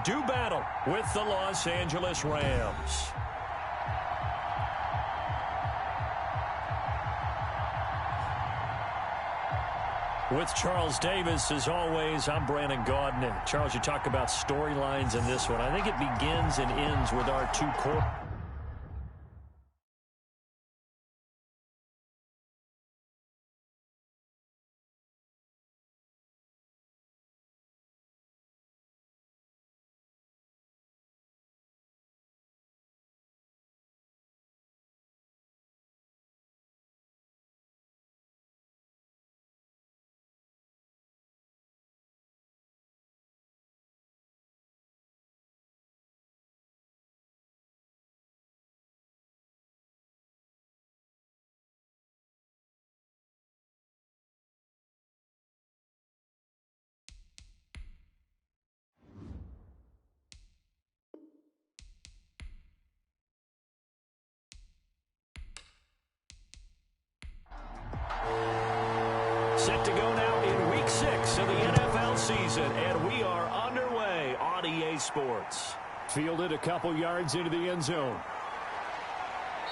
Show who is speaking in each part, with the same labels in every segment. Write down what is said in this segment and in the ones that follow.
Speaker 1: do battle with the Los Angeles Rams. With Charles Davis, as always, I'm Brandon Gaudin. Charles, you talk about storylines in this one. I think it begins and ends with our two core. Set to go now in Week 6 of the NFL season, and we are underway on EA Sports. Fielded a couple yards into the end zone.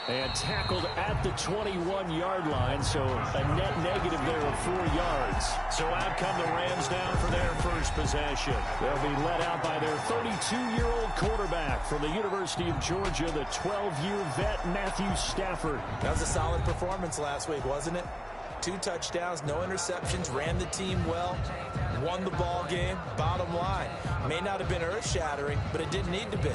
Speaker 1: And tackled at the 21-yard line, so a net negative there of 4 yards. So out come the Rams down for their first possession. They'll be led out by their 32-year-old quarterback from the University of Georgia, the 12-year vet, Matthew Stafford.
Speaker 2: That was a solid performance last week, wasn't it? 2 touchdowns, no interceptions, ran the team well, won the ball game. Bottom line, may not have been earth-shattering, but it didn't need to be.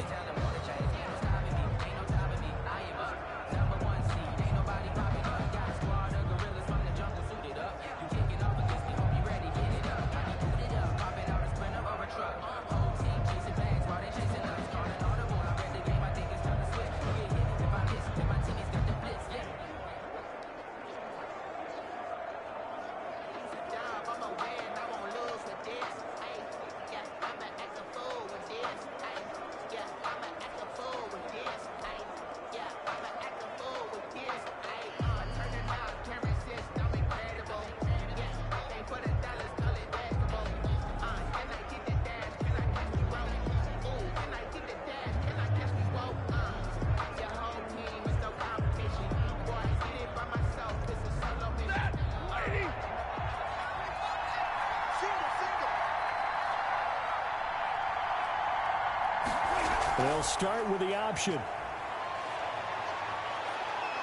Speaker 1: They'll start with the option.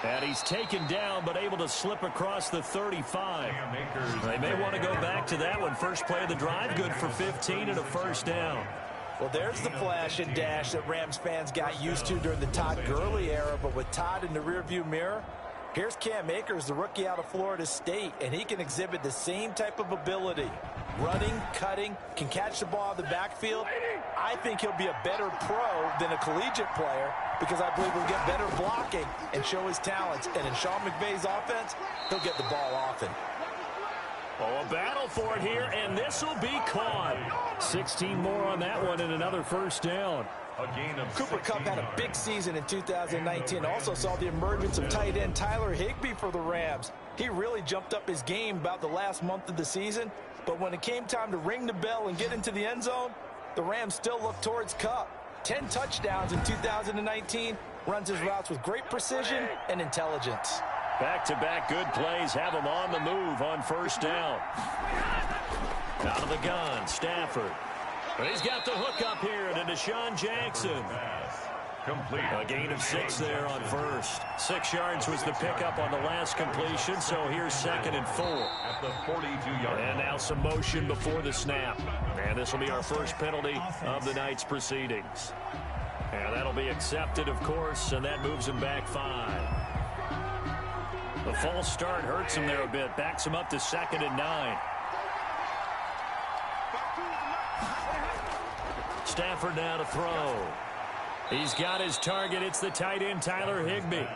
Speaker 1: And he's taken down, but able to slip across the 35. They may want to go back to that one. First play of the drive, good for 15 and a first down.
Speaker 2: Well, there's the flash and dash that Rams fans got used to during the Todd Gurley era, but with Todd in the rearview mirror, here's Cam Akers, the rookie out of Florida State, and he can exhibit the same type of ability. Running, cutting, can catch the ball in the backfield. I think he'll be a better pro than a collegiate player because I believe he'll get better blocking and show his talents. And in Sean McVay's offense, he'll get the ball often.
Speaker 1: Oh, a battle for it here, and this will be caught. 16 more on that one and another first down.
Speaker 2: Cooper Kupp had a big season in 2019. Also saw the emergence of tight end Tyler Higbee for the Rams. He really jumped up his game about the last month of the season. But when it came time to ring the bell and get into the end zone, the Rams still looked towards Kupp. 10 touchdowns in 2019, runs his routes with great precision and intelligence.
Speaker 1: Back-to-back good plays have him on the move on first down. Out of the gun, Stafford. But he's got the hook up here to Deshaun Jackson. Complete. A gain of 6 there on first. 6 yards was the pickup on the last completion, so here's 2nd and 4.
Speaker 3: At the 42-yard.
Speaker 1: And now some motion before the snap. And this will be our first penalty of the night's proceedings. And that'll be accepted, of course, and that moves him back 5. The false start hurts him there a bit. Backs him up to 2nd and 9. Stafford now to throw. He's got his target. It's the tight end, Tyler Higbee.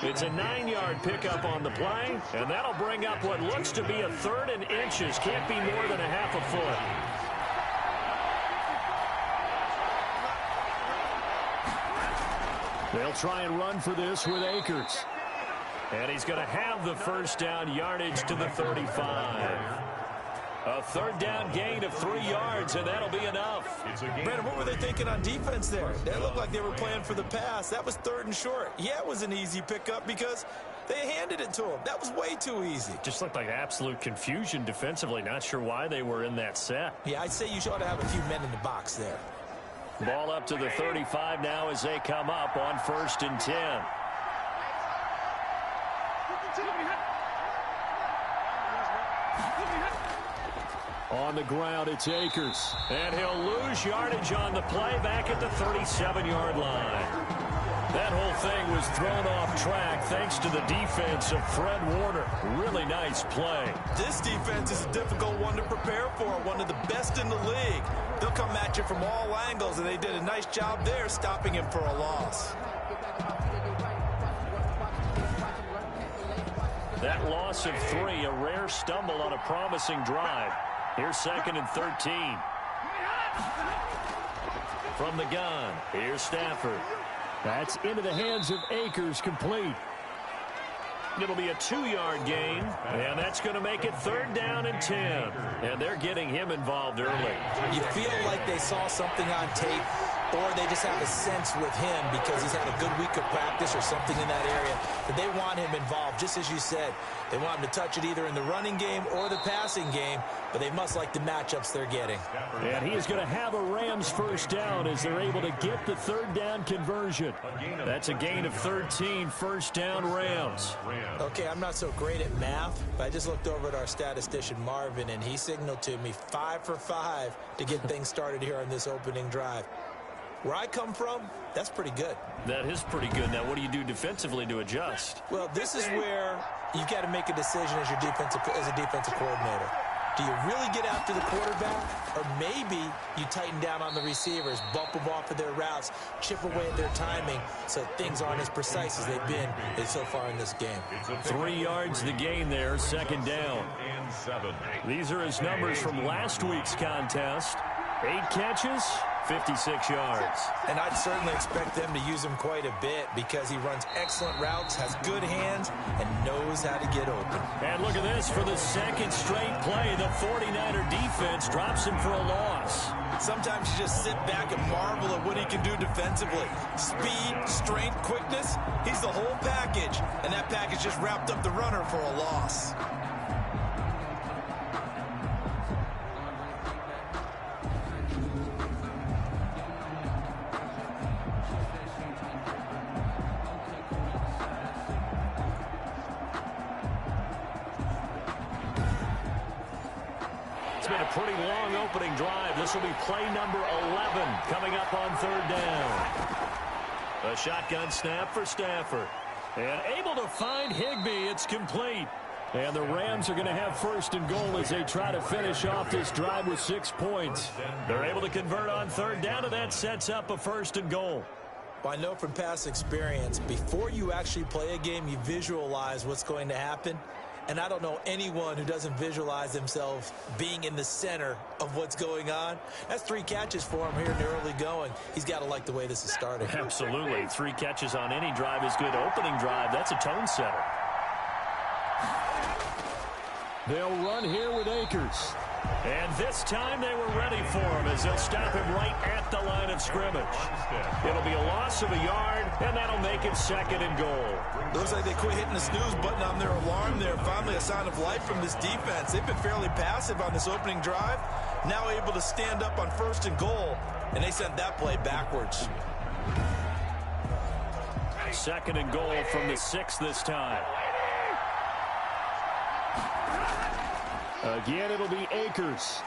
Speaker 1: It's a 9-yard pickup on the play, and that'll bring up what looks to be a 3rd and inches. Can't be more than a half a foot. They'll try and run for this with Akers. And he's going to have the first down, yardage to the 35. A third down gain of 3 yards, and that'll be enough.
Speaker 2: Brandon, what were they thinking on defense there? They looked like they were playing for the pass. That was 3rd and short. Yeah, it was an easy pickup because they handed it to him. That was way too easy.
Speaker 1: Just looked like absolute confusion defensively. Not sure why they were in that set.
Speaker 2: Yeah, I'd say you ought to have a few men in the box there.
Speaker 1: Ball up to the 35 now as they come up on 1st and 10. On the ground, it's Akers. And he'll lose yardage on the play back at the 37-yard line. That whole thing was thrown off track thanks to the defense of Fred Warner. Really nice play.
Speaker 2: This defense is a difficult one to prepare for, one of the best in the league. They'll come at you from all angles, and they did a nice job there stopping him for a loss.
Speaker 1: That loss of 3, a rare stumble on a promising drive. Here's 2nd and 13. From the gun, here's Stafford. That's into the hands of Akers, complete. It'll be a 2-yard gain, and that's going to make it 3rd down and 10. And they're getting him involved early.
Speaker 2: You feel like they saw something on tape, or they just have a sense with him because he's had a good week of practice or something in that area that they want him involved. Just as you said, they want him to touch it either in the running game or the passing game, but they must like the matchups they're getting.
Speaker 1: And he is going to have a Rams 1st down as they're able to get the 3rd down conversion. That's a gain of 13, 1st down Rams.
Speaker 2: Okay, I'm not so great at math, but I just looked over at our statistician Marvin, and he signaled to me 5 for 5 to get things started here on this opening drive. Where I come from, that's pretty good.
Speaker 1: That is pretty good. Now, what do you do defensively to adjust?
Speaker 2: Well, this is where you've got to make a decision as a defensive coordinator. Do you really get after the quarterback, or maybe you tighten down on the receivers, bump them off of their routes, chip away at their timing so things aren't as precise as they've been so far in this game?
Speaker 1: 3 yards the gain there, 2nd down. These are his numbers from last week's contest. 8 catches, 56 yards.
Speaker 2: And I'd certainly expect them to use him quite a bit because he runs excellent routes, has good hands, and knows how to get open.
Speaker 1: And look at this. For the 2nd straight play, the 49er defense drops him for a loss.
Speaker 2: Sometimes you just sit back and marvel at what he can do defensively. Speed, strength, quickness, he's the whole package. And that package just wrapped up the runner for a loss.
Speaker 1: Been a pretty long opening drive. This will be play number 11 coming up on 3rd down. A shotgun snap for Stafford. And able to find Higbee. It's complete. And the Rams are going to have 1st and goal as they try to finish off this drive with 6 points. They're able to convert on 3rd down, and that sets up a 1st and goal.
Speaker 2: Well, I know from past experience, before you actually play a game, you visualize what's going to happen. And I don't know anyone who doesn't visualize themselves being in the center of what's going on. That's 3 catches for him here in the early going. He's got to like the way this is starting.
Speaker 1: Absolutely. 3 catches on any drive is good. Opening drive, that's a tone setter. They'll run here with Akers. And this time they were ready for him as they'll stop him right at the line of scrimmage. It'll be a loss of a yard, and that'll make it 2nd and goal.
Speaker 2: Looks like they quit hitting the snooze button on their alarm there. Finally a sign of life from this defense. They've been fairly passive on this opening drive. Now able to stand up on 1st and goal, and they sent that play backwards.
Speaker 1: 2nd and goal from the 6 this time. Again, it'll be Akers.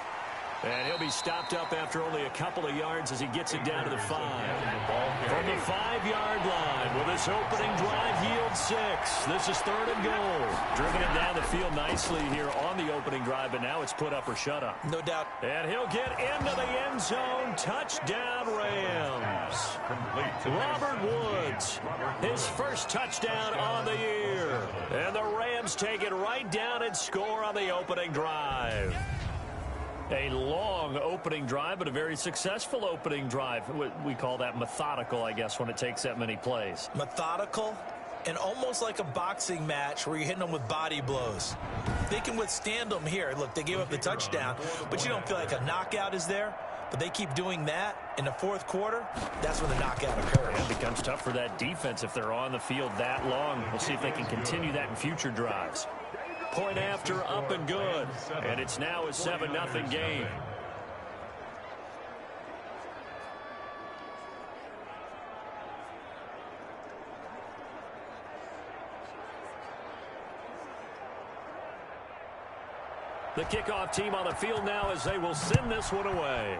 Speaker 1: And he'll be stopped up after only a couple of yards as he gets it down to the 5. From the 5-yard line, will this opening drive yield 6? This is 3rd and goal. Driven it down the field nicely here on the opening drive, but now it's put up or shut up.
Speaker 2: No doubt.
Speaker 1: And he'll get into the end zone. Touchdown, Rams. Robert Woods, his 1st touchdown on the year. And the Rams take it right down and score on the opening drive. A long opening drive, but a very successful opening drive. We call that methodical, I guess, when it takes that many plays.
Speaker 2: Methodical? And almost like a boxing match where you're hitting them with body blows. They can withstand them here. Look, they gave up the touchdown, but you don't feel like a knockout is there. But they keep doing that in the fourth quarter. That's when the knockout occurs.
Speaker 1: It becomes tough for that defense if they're on the field that long. We'll see if they can continue that in future drives. Point after, up and good. And it's now a 7-0 game. The kickoff team on the field now as they will send this one away.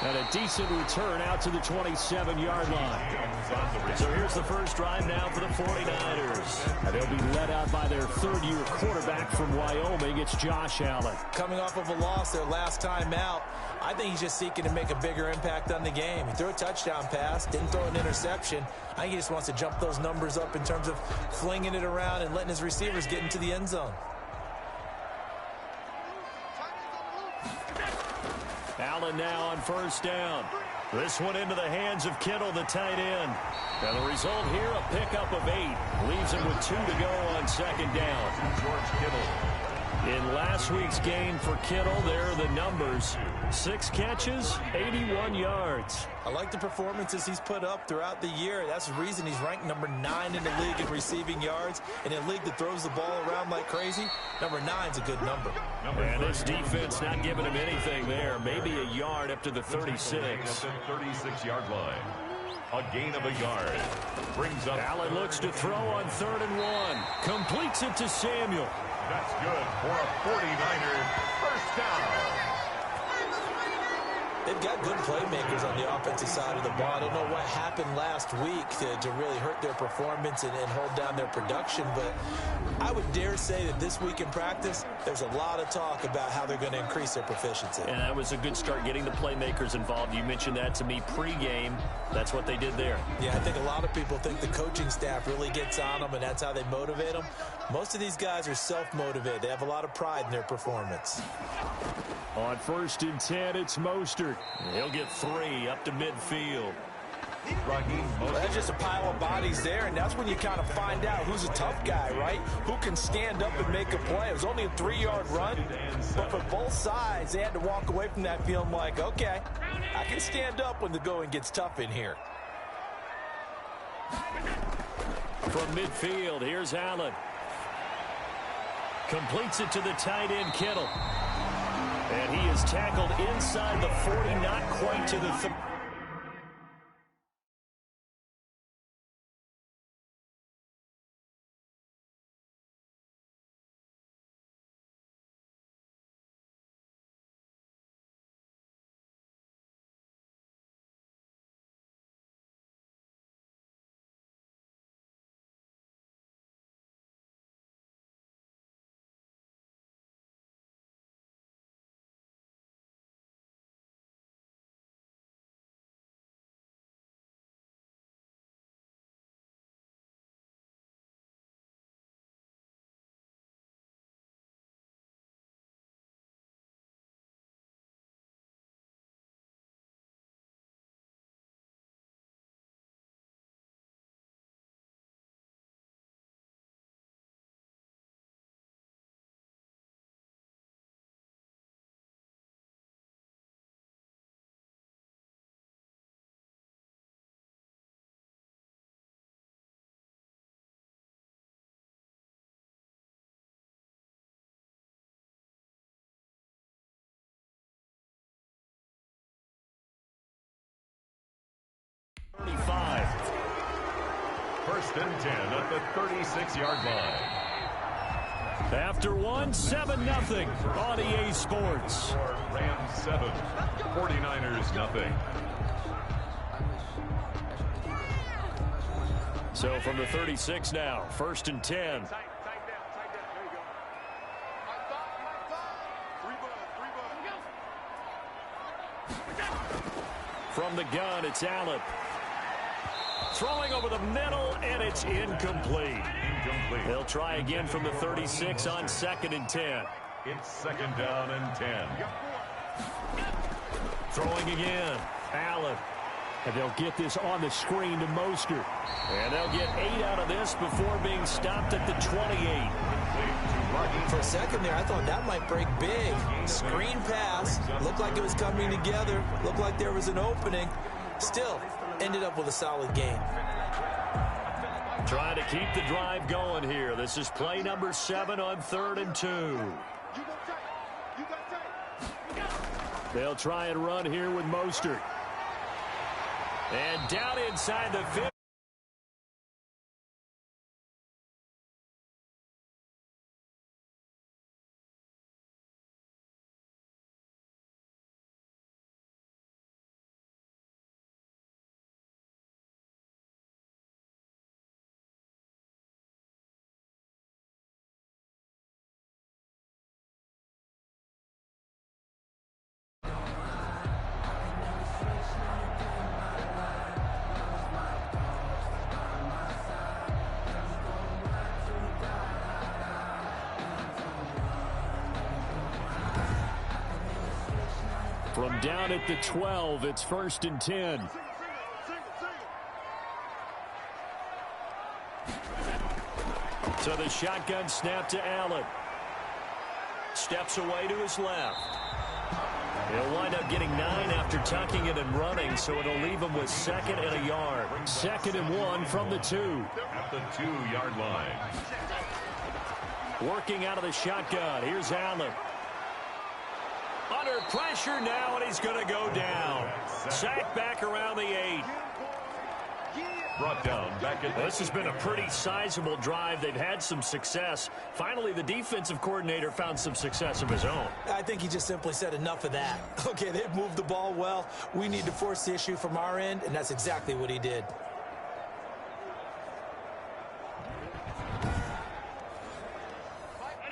Speaker 1: And a decent return out to the 27-yard line. So here's the first drive now for the 49ers. And they'll be led out by their third-year quarterback from Wyoming. It's Josh Allen.
Speaker 2: Coming off of a loss their last time out, I think he's just seeking to make a bigger impact on the game. He threw a touchdown pass, didn't throw an interception. I think he just wants to jump those numbers up in terms of flinging it around and letting his receivers get into the end zone.
Speaker 1: Allen now on first down. This one into the hands of Kittle, the tight end. And the result here, a pickup of 8. Leaves him with 2 to go on second down.
Speaker 3: George Kittle.
Speaker 1: In last week's game for Kittle, there are the numbers. 6 catches, 81 yards.
Speaker 2: I like the performances he's put up throughout the year. That's the reason he's ranked number 9 in the league in receiving yards. In a league that throws the ball around like crazy, number 9's a good number.
Speaker 1: And this defense not giving him anything there. Maybe a yard up to the 36.
Speaker 3: At the 36-yard line. A gain of a yard. Brings up.
Speaker 1: Allen looks to throw on 3rd and 1. Completes it to Samuel.
Speaker 3: That's good for a 49er first down.
Speaker 2: They've got good playmakers on the offensive side of the ball. I don't know what happened last week to really hurt their performance and hold down their production, but I would dare say that this week in practice, there's a lot of talk about how they're going to increase their proficiency.
Speaker 1: And that was a good start, getting the playmakers involved. You mentioned that to me pregame. That's what they did there.
Speaker 2: Yeah, I think a lot of people think the coaching staff really gets on them, and that's how they motivate them. Most of these guys are self-motivated. They have a lot of pride in their performance.
Speaker 1: On 1st and 10, it's Mostert. He'll get 3 up to midfield.
Speaker 2: Well, that's just a pile of bodies there, and that's when you kind of find out who's a tough guy, right? Who can stand up and make a play. It was only a 3-yard run, but for both sides, they had to walk away from that feeling like, okay, I can stand up when the going gets tough in here.
Speaker 1: From midfield, here's Allen. Completes it to the tight end, Kittle. And he is tackled inside the 40, not quite to the 30.
Speaker 3: First and 10 at the 36-yard line.
Speaker 1: After 7-0 on EA Sports.
Speaker 3: Rams 7, 49ers nothing.
Speaker 1: So from the 36 now, 1st and 10. From the gun, it's Allen. Throwing over the middle, and it's incomplete. They'll try again from the 36 on 2nd and 10.
Speaker 3: It's 2nd down and 10.
Speaker 1: Throwing again. Allen. And they'll get this on the screen to Mostert. And they'll get 8 out of this before being stopped at the 28.
Speaker 2: For a second there, I thought that might break big. Screen pass. Looked like it was coming together. Looked like there was an opening. Still, ended up with a solid gain.
Speaker 1: Trying to keep the drive going here. This is play number 7 on 3rd and 2. They'll try and run here with Mostert. And down inside the 50. From down at the 12, it's 1st and 10. So the shotgun snap to Allen. Steps away to his left. He'll wind up getting 9 after tucking it and running, so it'll leave him with 2nd and a yard. 2nd and 1 from the 2.
Speaker 3: At the 2-yard line.
Speaker 1: Working out of the shotgun. Here's Allen. Under pressure now, and he's going to go down. Sacked back around the 8.
Speaker 3: Brought down back at
Speaker 1: This has been a pretty sizable drive. They've had some success. Finally, the defensive coordinator found some success of his own.
Speaker 2: I think he just simply said enough of that. Okay, they've moved the ball well. We need to force the issue from our end, and that's exactly what he did.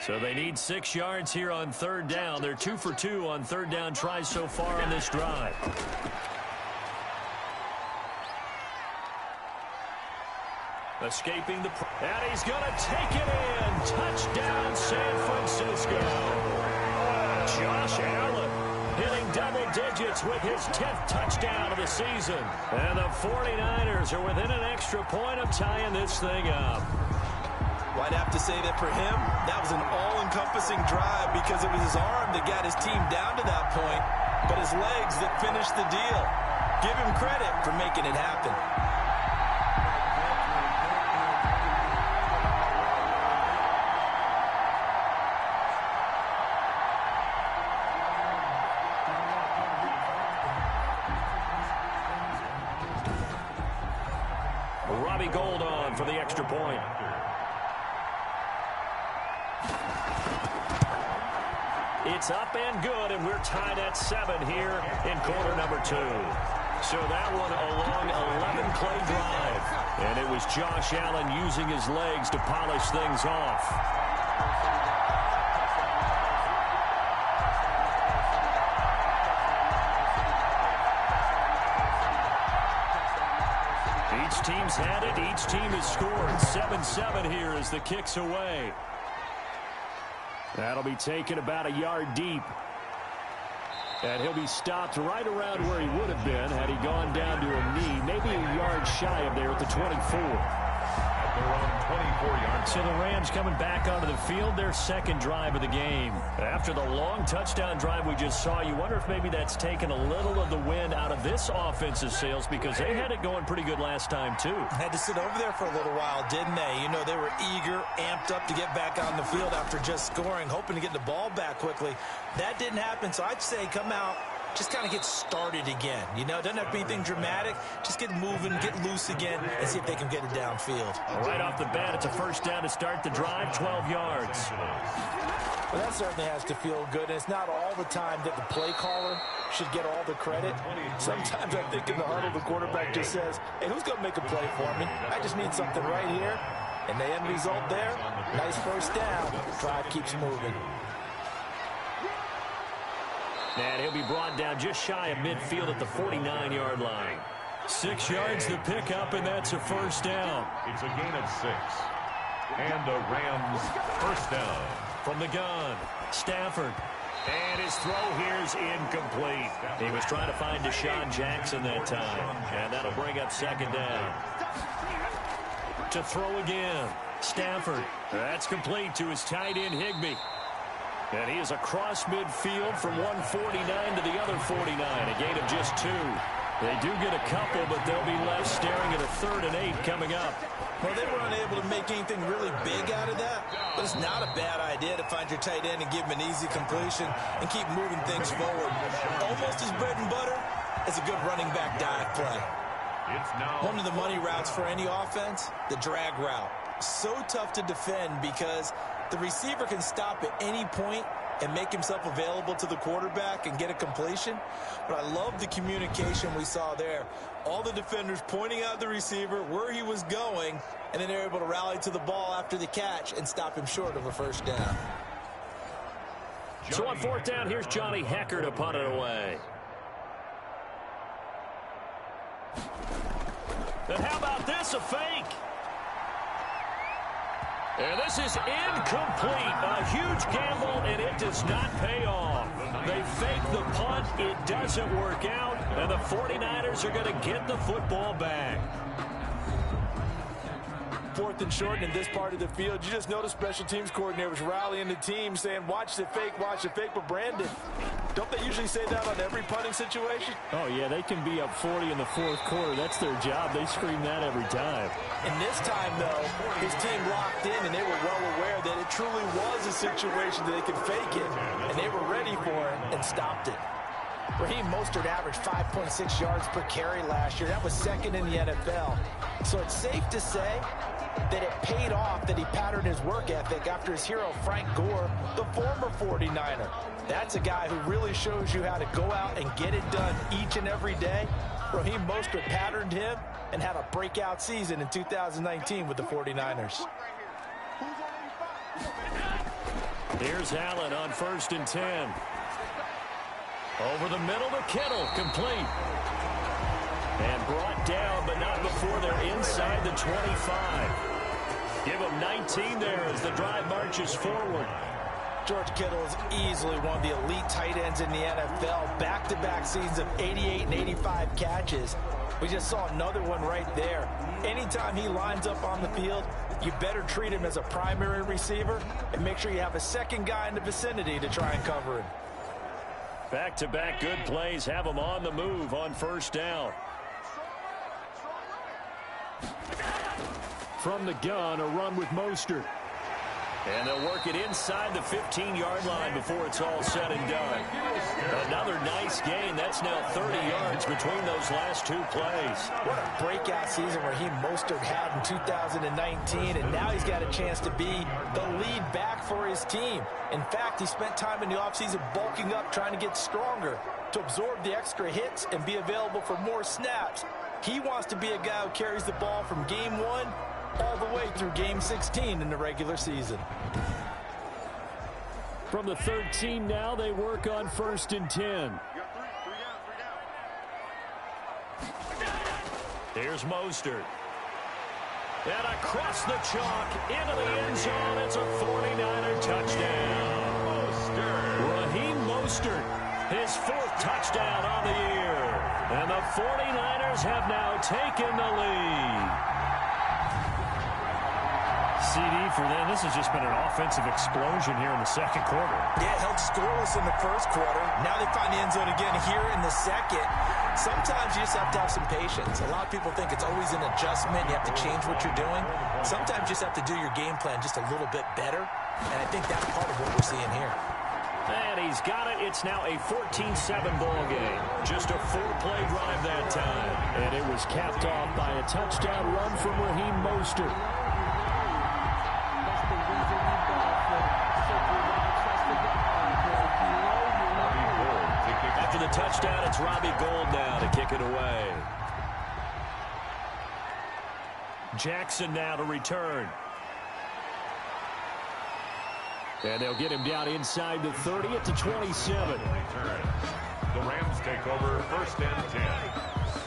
Speaker 1: So they need 6 yards here on 3rd down. They're 2 for 2 on 3rd down tries so far on this drive. Escaping the... And he's going to take it in. Touchdown, San Francisco. Josh Allen hitting double digits with his 10th touchdown of the season. And the 49ers are within an extra point of tying this thing up.
Speaker 2: Well, I'd have to say that for him, that was an all-encompassing drive because it was his arm that got his team down to that point, but his legs that finished the deal. Give him credit for making it happen.
Speaker 1: Robbie Gould on for the extra point. It's up and good, and we're tied at 7 here in quarter number 2. So that one a long 11-play drive. And it was Josh Allen using his legs to polish things off. Each team's had it. Each team has scored. 7-7 here as the kick's away. That'll be taken about a yard deep. And he'll be stopped right around where he would have been had he gone down to a knee, maybe a yard shy of there at the 24.
Speaker 3: They're on 24 yards.
Speaker 1: So the Rams coming back onto the field, their 2nd drive of the game. After the long touchdown drive we just saw, you wonder if maybe that's taken a little of the wind out of this offensive sails because they had it going pretty good last time, too.
Speaker 2: Had to sit over there for a little while, didn't they? You know, they were eager, amped up to get back on the field after just scoring, hoping to get the ball back quickly. That didn't happen, so I'd say come out, just kind of get started again. You know, doesn't have to be anything dramatic. Just get moving, get loose again, and see if they can get it downfield.
Speaker 1: Right off the bat, it's a 1st down to start the drive, 12 yards.
Speaker 2: Well, that certainly has to feel good, and it's not all the time that the play caller should get all the credit. Sometimes I think in the huddle, the quarterback just says, hey, who's going to make a play for me? I just need something right here. And the end result there, nice 1st down. Drive keeps moving.
Speaker 1: And he'll be brought down just shy of midfield at the 49-yard line. 6 yards the pickup, and that's a 1st down.
Speaker 3: It's a gain of 6. And the Rams 1st down.
Speaker 1: From the gun, Stafford And his throw here's incomplete. He was trying to find Deshaun Jackson that time. And that'll bring up second down. To throw again. Stafford. That's complete to his tight end, Higbee. And he is across midfield from 149 to the other 49. A gain of just 2. They do get a couple, but they'll be left staring at a 3rd and 8 coming up.
Speaker 2: Well, they were unable to make anything really big out of that, but it's not a bad idea to find your tight end and give him an easy completion and keep moving things forward. Almost as bread and butter as a good running back dive play. One of the money routes for any offense, the drag route. So tough to defend because the receiver can stop at any point and make himself available to the quarterback and get a completion. But I love the communication we saw there. All the defenders pointing out the receiver, where he was going, and then they're able to rally to the ball after the catch and stop him short of a first down.
Speaker 1: So on 4th down, here's Johnny Hecker to punt it away. And how about this, a fake? And this is incomplete. A huge gamble, and it does not pay off. They fake the punt. It doesn't work out, and the 49ers are going to get the football back.
Speaker 2: 4th and short in this part of the field. You just notice special teams coordinators rallying the team saying, watch the fake, but Brandon, don't they usually say that on every punting situation?
Speaker 1: Oh, yeah, they can be up 40 in the 4th quarter. That's their job. They scream that every time.
Speaker 2: And this time, though, his team locked in, and they were well aware that it truly was a situation that they could fake it, and they were ready for it and stopped it. Raheem Mostert averaged 5.6 yards per carry last year. That was 2nd in the NFL. So it's safe to say that it paid off that he patterned his work ethic after his hero Frank Gore, the former 49er. That's a guy who really shows you how to go out and get it done each and every day. Raheem Mostert patterned him and had a breakout season in 2019 with the 49ers.
Speaker 1: Here's Allen on 1st and 10. Over the middle to Kittle, complete. And brought down, but not before they're inside the 25. Give him 19 there as the drive marches forward.
Speaker 2: George Kittle is easily one of the elite tight ends in the NFL. Back-to-back seasons of 88 and 85 catches. We just saw another one right there. Anytime he lines up on the field, you better treat him as a primary receiver and make sure you have a second guy in the vicinity to try and cover him.
Speaker 1: Back-to-back good plays have him on the move on 1st down. From the gun, a run with Mostert. And they'll work it inside the 15-yard line before it's all said and done. Another nice gain. That's now 30 yards between those last 2 plays.
Speaker 2: What a breakout season Raheem Mostert had in 2019, and now he's got a chance to be the lead back for his team. In fact, he spent time in the offseason bulking up, trying to get stronger to absorb the extra hits and be available for more snaps. He wants to be a guy who carries the ball from game 1 all the way through game 16 in the regular season.
Speaker 1: From the 13 now, they work on 1st and 10. Here's Mostert. And across the chalk into the end zone. It's a 49er touchdown. Raheem Mostert, his 4th touchdown on the year. And the 49ers have now taken the lead. CD for them. This has just been an offensive explosion here in the 2nd quarter.
Speaker 2: Yeah, held scoreless in the 1st quarter. Now they find the end zone again here in the 2nd. Sometimes you just have to have some patience. A lot of people think it's always an adjustment. You have to change what you're doing. Sometimes you just have to do your game plan just a little bit better. And I think that's part of what we're seeing here.
Speaker 1: And he's got it. It's now a 14-7 ball game. Just a 4-play drive that time. And it was capped off by a touchdown run from Raheem Mostert. After the touchdown, it's Robbie Gould now to kick it away. Jackson now to return. And they'll get him down inside the 30 at the 27.
Speaker 3: The Rams take over 1st and 10.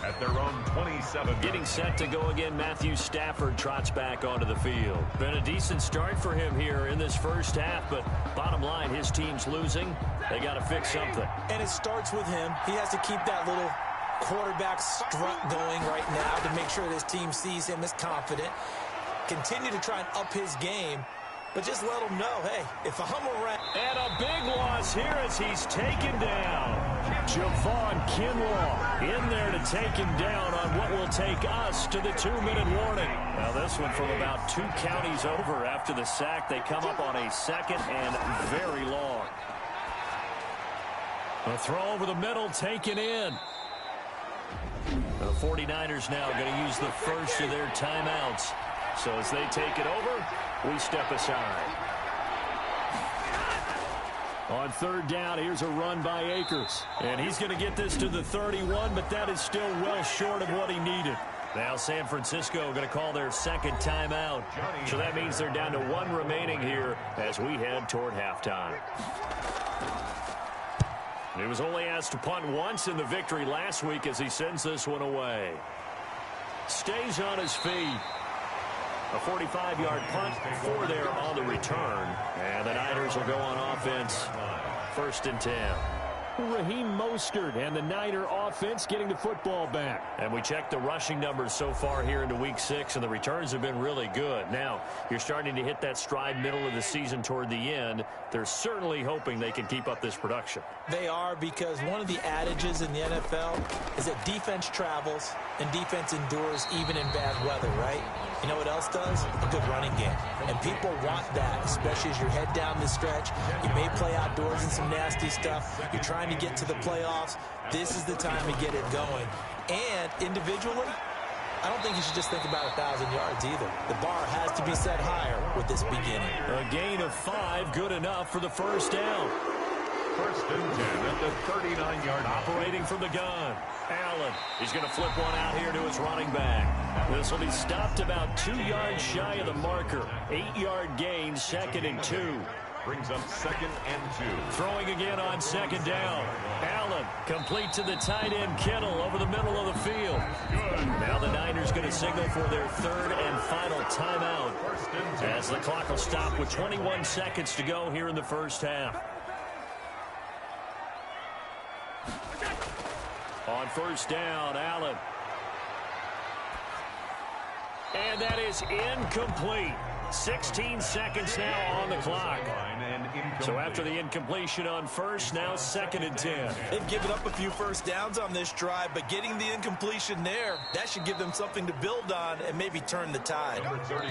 Speaker 3: at their own 27.
Speaker 1: Getting set to go again, Matthew Stafford trots back onto the field. Been a decent start for him here in this first half, but bottom line, his team's losing. They got to fix something.
Speaker 2: And it starts with him. He has to keep that little quarterback strut going right now to make sure that his team sees him as confident. Continue to try and up his game, but just let him know, hey, if I'm around.
Speaker 1: And a big loss here as he's taken down. Javon Kinlaw in there to take him down on what will take us to the 2-minute warning. Now this one from about 2 counties over after the sack. They come up on a second and very long. A throw over the middle taken in. The 49ers now going to use the first of their timeouts. So as they take it over, we step aside. On third down, here's a run by Akers. And he's going to get this to the 31, but that is still well short of what he needed. Now San Francisco going to call their second timeout. So that means they're down to 1 remaining here as we head toward halftime. He was only asked to punt once in the victory last week as he sends this one away. Stays on his feet. A 45-yard punt for there on the return. And the Niners will go on offense. 1st and 10. Raheem Mostert and the Niner offense getting the football back. And we checked the rushing numbers so far here into week 6, and the returns have been really good. Now, you're starting to hit that stride middle of the season toward the end. They're certainly hoping they can keep up this production.
Speaker 2: They are, because one of the adages in the NFL is that defense travels and defense endures even in bad weather, right? You know what else does? A good running game. And people want that, especially as you head down the stretch. You may play outdoors in some nasty stuff. You're trying to get to the playoffs. This is the time to get it going. And individually, I don't think you should just think about 1,000 yards either. The bar has to be set higher with this beginning.
Speaker 1: A gain of 5, good enough for the first down.
Speaker 3: 1st and 10 at the 39-yard line.
Speaker 1: Operating from the gun. Allen. He's going to flip one out here to his running back. This will be stopped about 2 yards shy of the marker. 8-yard gain, 2nd and 2.
Speaker 3: Brings up 2nd and 2.
Speaker 1: Throwing again on 2nd down. Allen complete to the tight end Kittle over the middle of the field. Now the Niners going to signal for their 3rd and final timeout as the clock will stop with 21 seconds to go here in the first half. On 1st down, Allen. And that is incomplete. 16 seconds now on the clock. So after the incompletion on 1st, now 2nd and 10.
Speaker 2: They've given up a few first downs on this drive, but getting the incompletion there, that should give them something to build on and maybe turn the tide.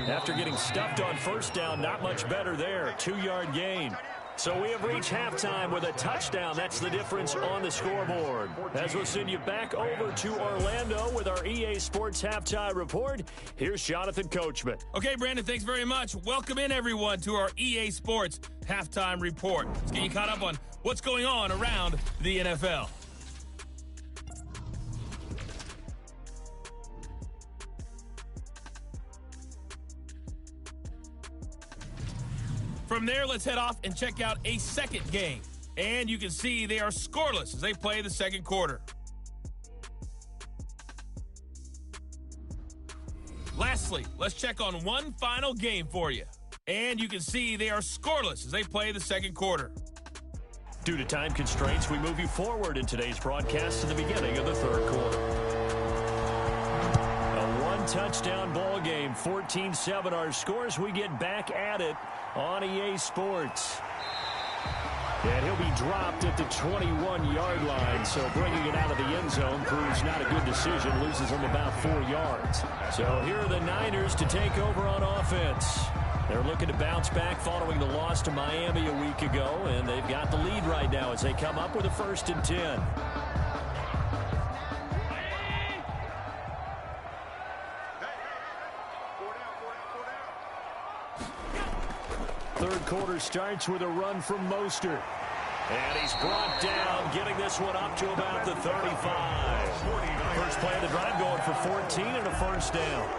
Speaker 1: After getting stuffed on 1st down, not much better there. 2-yard gain. So we have reached halftime with a touchdown. That's the difference on the scoreboard. As we'll send you back over to Orlando with our EA Sports Halftime Report, here's Jonathan Coachman.
Speaker 4: Okay, Brandon, thanks very much. Welcome in, everyone, to our EA Sports Halftime Report. Let's get you caught up on what's going on around the NFL. From there, let's head off and check out a second game. And you can see they are scoreless as they play the second quarter. Lastly, let's check on one final game for you. And you can see they are scoreless as they play the second quarter.
Speaker 1: Due to time constraints, we move you forward in today's broadcast to the beginning of the 3rd quarter. A one-touchdown ball game, 14-7 our scores. We get back at it on EA Sports. And he'll be dropped at the 21-yard line, so bringing it out of the end zone proves not a good decision, loses him about 4 yards. So here are the Niners to take over on offense. They're looking to bounce back following the loss to Miami a week ago, and they've got the lead right now as they come up with a 1st and 10. Third quarter starts with a run from Mostert. And he's brought down, getting this one up to about the 35. First play of the drive going for 14 and a 1st down.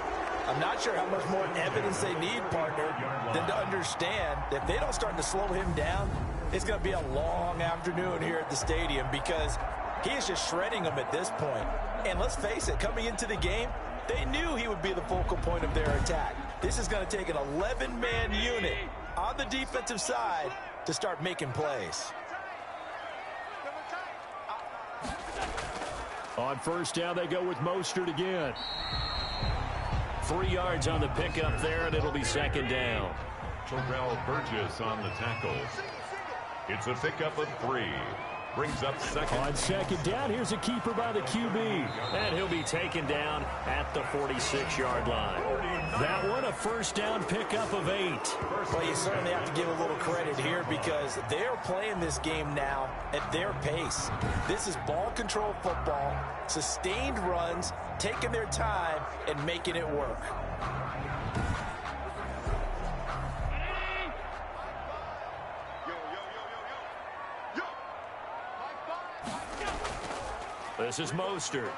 Speaker 2: I'm not sure how much more evidence they need, partner, than to understand that if they don't start to slow him down, it's going to be a long afternoon here at the stadium, because He is just shredding them at this point. And let's face it, coming into the game, they knew he would be the focal point of their attack. This is going to take an 11-man unit on the defensive side to start making plays.
Speaker 1: On first down, they go with Mostert again. 3 yards on the pickup there, and it'll be second down.
Speaker 3: Terrell Burgess on the tackle. It's a pickup of 3. Brings up second.
Speaker 1: On second down, here's a keeper by the QB. And he'll be taken down at the 46-yard line. That one, a first down pickup of 8.
Speaker 2: Well, you certainly have to give a little credit here because they're playing this game now at their pace. This is ball control football, sustained runs, taking their time, and making it work.
Speaker 1: This is Mostert.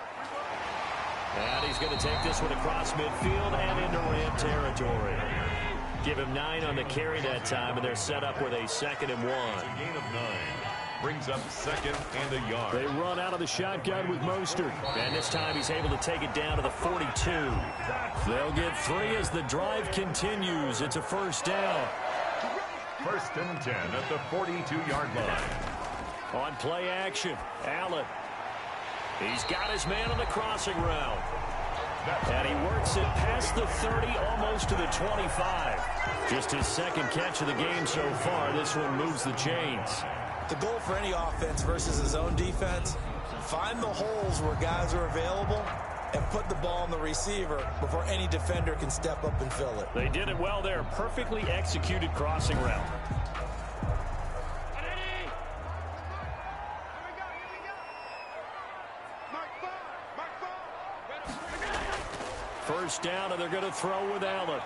Speaker 1: And he's going to take this one across midfield and into Ram territory. Give him 9 on the carry that time, and they're set up with a 2nd and 1.
Speaker 3: It's a gain of 9. Brings up second and a yard.
Speaker 1: They run out of the shotgun with Mostert. And this time he's able to take it down to the 42. They'll get 3 as the drive continues. It's a first down.
Speaker 3: First and 10 at the 42-yard line.
Speaker 1: On play action, Allen. He's got his man on the crossing route. And he works it past the 30, almost to the 25. Just his 2nd catch of the game so far. This one moves the chains.
Speaker 2: The goal for any offense versus his own defense, find the holes where guys are available and put the ball on the receiver before any defender can step up and fill it.
Speaker 1: They did it well there. Perfectly executed crossing route. First down, and they're going to throw with Allen.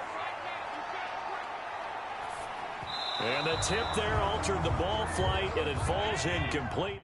Speaker 1: And the tip there altered the ball flight, and it falls incomplete.